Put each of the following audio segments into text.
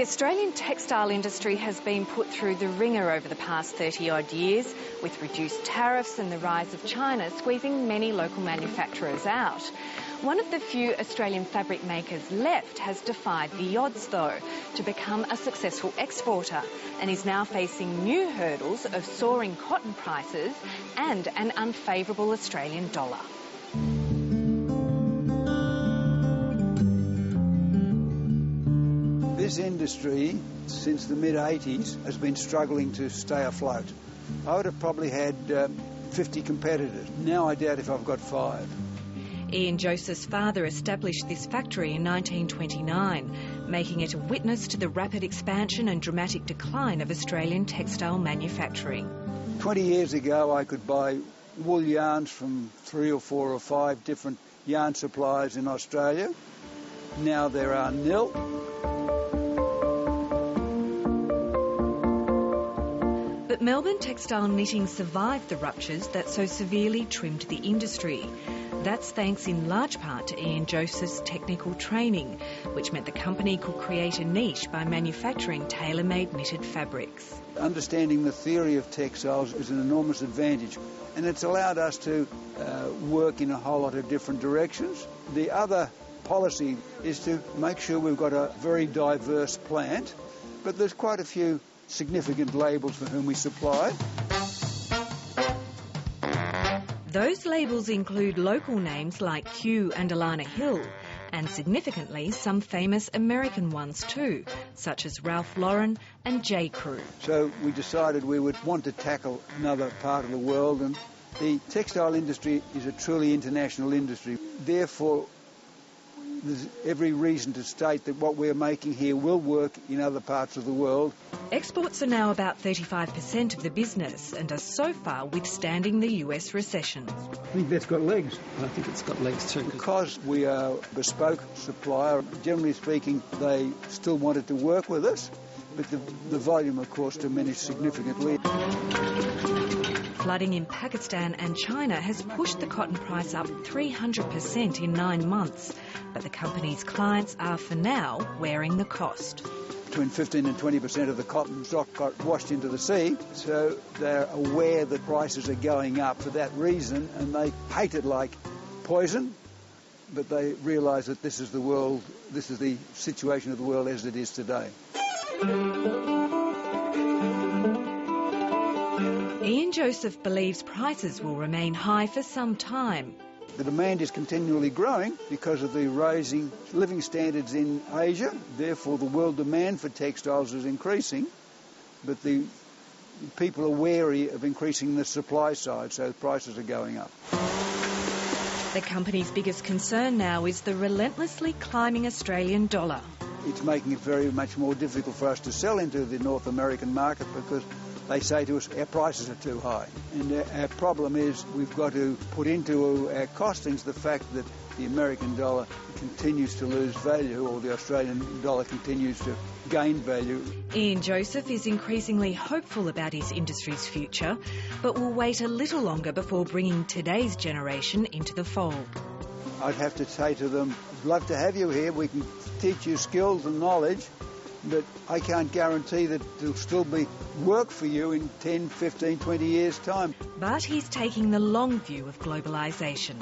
Australian textile industry has been put through the ringer over the past 30-odd years, with reduced tariffs and the rise of China squeezing many local manufacturers out. One of the few Australian fabric makers left has defied the odds, though, to become a successful exporter, and is now facing new hurdles of soaring cotton prices and an unfavourable Australian dollar. This industry, since the mid-80s, has been struggling to stay afloat. I would have probably had 50 competitors. Now I doubt if I've got 5. Ian Joseph's father established this factory in 1929, making it a witness to the rapid expansion and dramatic decline of Australian textile manufacturing. 20 years ago, I could buy wool yarns from 3 or 4 or 5 different yarn suppliers in Australia. Now there are nil. But Melbourne textile knitting survived the ruptures that so severely trimmed the industry. That's thanks in large part to Ian Joseph's technical training, which meant the company could create a niche by manufacturing tailor-made knitted fabrics. Understanding the theory of textiles is an enormous advantage, and it's allowed us to work in a whole lot of different directions. The other policy is to make sure we've got a very diverse plant, but there's quite a few significant labels for whom we supply. Those labels include local names like Q and Alana Hill, and significantly some famous American ones too, such as Ralph Lauren and J. Crew. So we decided we would want to tackle another part of the world, and the textile industry is a truly international industry. Therefore, there's every reason to state that what we're making here will work in other parts of the world. Exports are now about 35% of the business and are so far withstanding the US recession. I think that's got legs. I think it's got legs too. Because we are a bespoke supplier, generally speaking, they still wanted to work with us, but the volume, of course, diminished significantly. Flooding in Pakistan and China has pushed the cotton price up 300% in 9 months, but the company's clients are, for now, wearing the cost. Between 15 and 20% of the cotton stock got washed into the sea, so they're aware that prices are going up for that reason, and they hate it like poison, but they realise that this is the world, this is the situation of the world as it is today. Ian Joseph believes prices will remain high for some time. The demand is continually growing because of the rising living standards in Asia. Therefore, the world demand for textiles is increasing, but the people are wary of increasing the supply side, so prices are going up. The company's biggest concern now is the relentlessly climbing Australian dollar. It's making it very much more difficult for us to sell into the North American market because they say to us, our prices are too high. And our problem is we've got to put into our costings the fact that the American dollar continues to lose value, or the Australian dollar continues to gain value. Ian Joseph is increasingly hopeful about his industry's future, but will wait a little longer before bringing today's generation into the fold. I'd have to say to them, I'd love to have you here. We can teach you skills and knowledge, but I can't guarantee that there'll still be work for you in 10, 15, 20 years' time. But he's taking the long view of globalisation.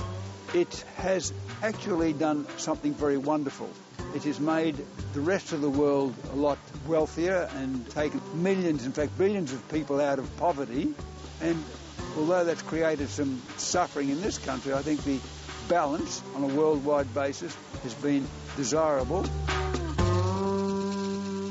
It has actually done something very wonderful. It has made the rest of the world a lot wealthier and taken millions, in fact billions of people out of poverty. And although that's created some suffering in this country, I think the balance on a worldwide basis has been desirable.